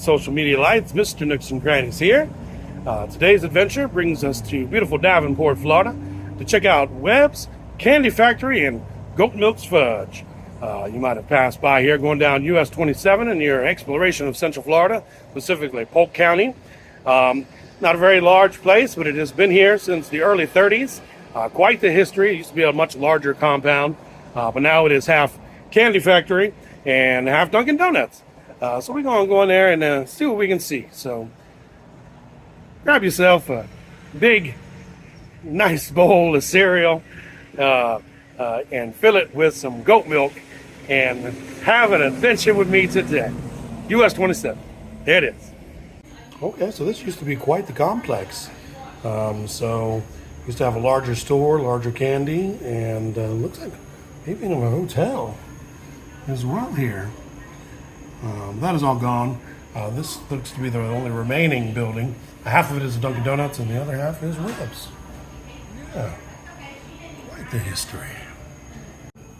social media lights. Mr. Nooks and Crannies here. Today's adventure brings us to beautiful Davenport, Florida, to check out Webb's Candy Factory and Goat Milk's Fudge. You might have passed by here going down US 27 in your exploration of Central Florida, specifically Polk County. Not a very large place, but it has been here since the early 30s. Quite the history. It used to be a much larger compound, but now it is half Candy Factory and half Dunkin' Donuts. So we're going to go in there and see what we can see. So grab yourself a big, nice bowl of cereal and fill it with some goat milk and have an adventure with me today. US 27. There it is. Okay, so this used to be quite the complex. So used to have a larger store, larger candy, and looks like maybe even a hotel as well here. That is all gone. This looks to be the only remaining building. Half of it is Dunkin' Donuts and the other half is Webb's. Yeah, quite the history.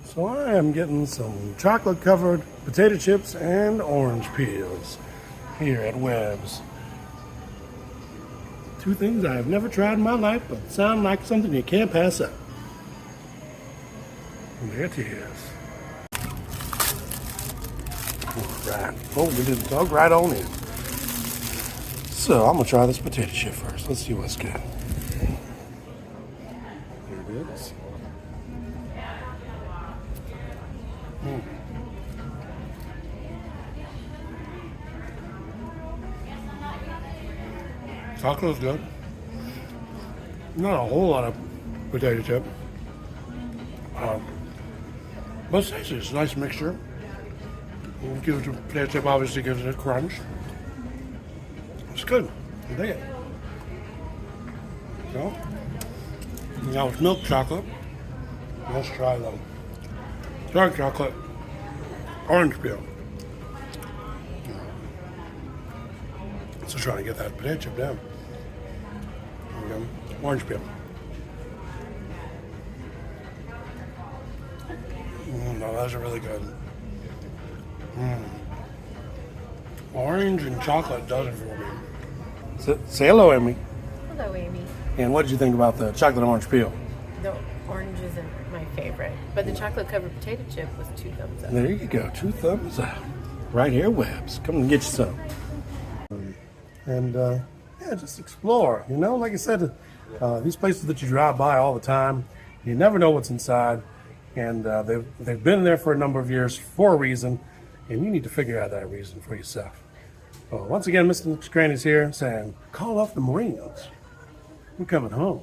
So I am getting some chocolate-covered potato chips and orange peels here at Webb's. Two things I have never tried in my life, but sound like something you can't pass up. And there it is. Right. Oh, we did dug right on in. So I'm gonna try this potato chip first. Let's see what's good. Here it is. Tacos good. Not a whole lot of potato chip. But it's tasty. It's a nice mixture. Gives the potato chip obviously gives it a crunch. It's good. I dig it. So now it's milk chocolate. Let's try them. Dark chocolate, orange peel. So trying to get that potato chip down. There we go. Orange peel. No, those are really good. Orange and chocolate does it for me. Say hello, Amy. Hello, Amy. And what did you think about the chocolate orange peel? The orange isn't my favorite, but the chocolate-covered potato chip was 2 thumbs up. There you go, 2 thumbs up. Right here, Webb's. Come and get you some. And yeah, just explore. You know, like I said, these places that you drive by all the time, you never know what's inside. And they've been there for a number of years for a reason, and you need to figure out that reason for yourself. Well, once again, Mr. Crannies here saying, call off the Marines. We're coming home.